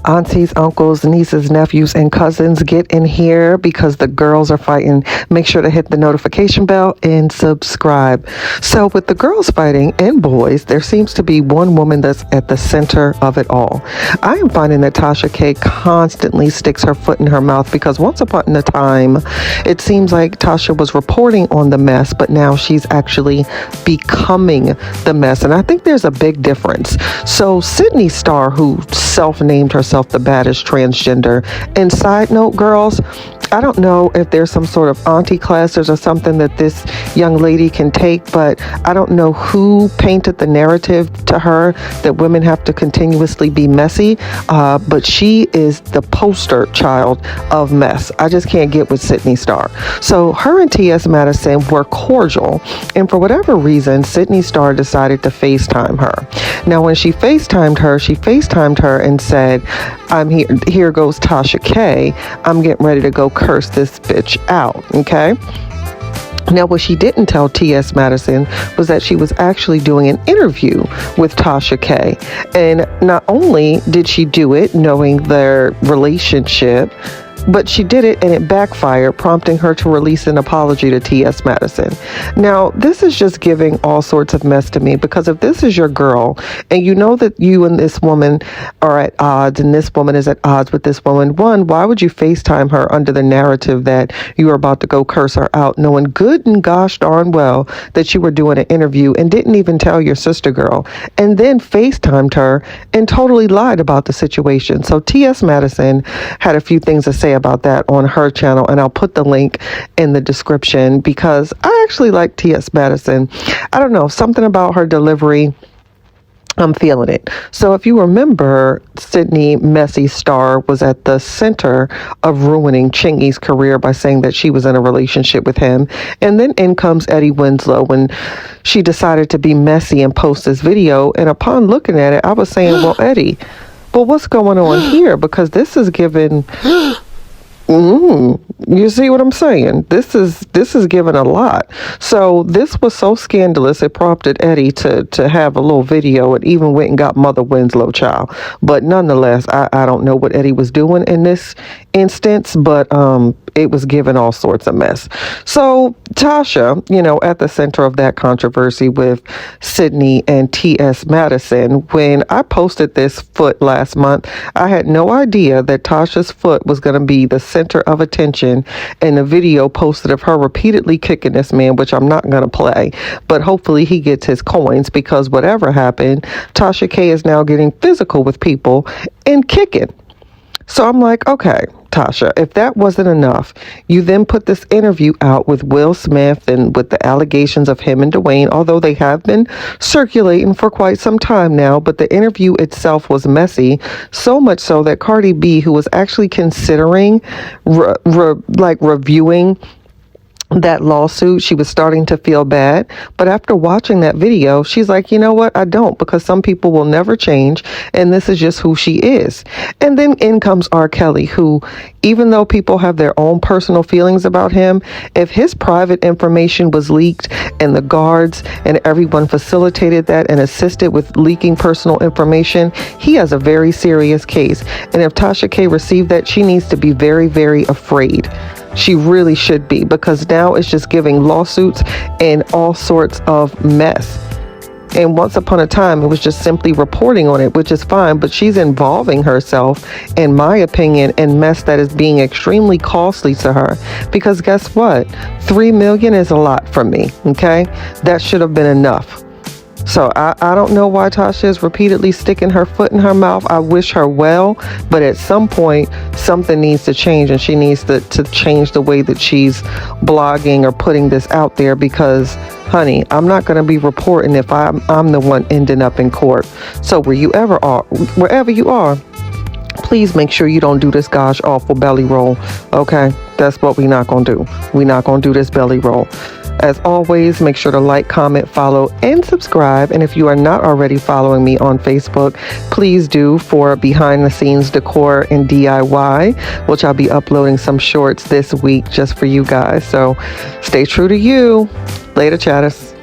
Aunties, uncles, nieces, nephews, and cousins, get in here because the girls are fighting. Make sure to hit the notification bell and subscribe. So with the girls fighting and boys, there seems to be one woman that's at the center of it all. I am finding that Tasha K constantly sticks her foot in her mouth because once upon a time, it seems like Tasha was reporting on the mess, but now she's actually becoming the mess. And I think there's a big difference. So Sydney Starr, who self-named herself the baddest transgender, and side note, girls, I don't know if there's some sort of auntie classes or something that this young lady can take, but I don't know who painted the narrative to her that women have to continuously be messy, but she is the poster child of mess. I just can't get with Sydney Starr. So her and T.S. Madison were cordial, and for whatever reason, Sydney Starr decided to FaceTime her. Now, when she FaceTimed her and said, I'm here, here goes Tasha K. I'm getting ready to go curse this bitch out, okay? Now, what she didn't tell T.S. Madison was that she was actually doing an interview with Tasha K. And not only did she do it knowing their relationship, but she did it and it backfired, prompting her to release an apology to T.S. Madison. Now, this is just giving all sorts of mess to me, because if this is your girl and you know that you and this woman are at odds and this woman is at odds with this woman, one, why would you FaceTime her under the narrative that you were about to go curse her out, knowing good and gosh darn well that you were doing an interview and didn't even tell your sister girl, and then FaceTimed her and totally lied about the situation? So T.S. Madison had a few things to say about that on her channel, and I'll put the link in the description because I actually like T.S. Madison. I don't know, something about her delivery, I'm feeling it. So if you remember, Sydney Messy Starr was at the center of ruining Chingy's career by saying that she was in a relationship with him. And then in comes Eddie Winslow when she decided to be messy and post this video. And upon looking at it, I was saying, well, Eddie, but what's going on here? Because this is giving... you see what I'm saying? This is given a lot. So this was so scandalous, it prompted Eddie to have a little video, and even went and got Mother Winslow, child. But nonetheless, I don't know what Eddie was doing in this instance, but it was given all sorts of mess. So Tasha, you know, at the center of that controversy with Sydney and T.S. Madison. When I posted this foot last month, I had no idea that Tasha's foot was going to be the center of attention in a video posted of her repeatedly kicking this man, which I'm not going to play, but hopefully he gets his coins, because whatever happened, Tasha K is now getting physical with people and kicking. So I'm like, okay, Tasha, if that wasn't enough, you then put this interview out with Will Smith and with the allegations of him and Dwayne, although they have been circulating for quite some time now, but the interview itself was messy, so much so that Cardi B, who was actually considering reviewing that lawsuit, she was starting to feel bad. But after watching that video, she's like, you know what? I don't, because some people will never change, and this is just who she is. And then in comes R. Kelly, who, even though people have their own personal feelings about him, if his private information was leaked and the guards and everyone facilitated that and assisted with leaking personal information, he has a very serious case. And if Tasha K received that, she needs to be very, very afraid. She really should be, because now it's just giving lawsuits and all sorts of mess. And once upon a time, it was just simply reporting on it, which is fine, but she's involving herself, in my opinion, in mess that is being extremely costly to her. Because guess what? $3 million is a lot for me, okay? That should have been enough. So I don't know why Tasha is repeatedly sticking her foot in her mouth. I wish her well, but at some point, something needs to change, and she needs to change the way that she's blogging or putting this out there, because, honey, I'm not going to be reporting if I'm the one ending up in court. So wherever you are, please make sure you don't do this gosh awful belly roll, okay? That's what we're not going to do. We're not going to do this belly roll. As always, make sure to like, comment, follow, and subscribe. And if you are not already following me on Facebook, please do, for behind the scenes decor and DIY, which I'll be uploading some shorts this week just for you guys. So stay true to you. Later, chatters.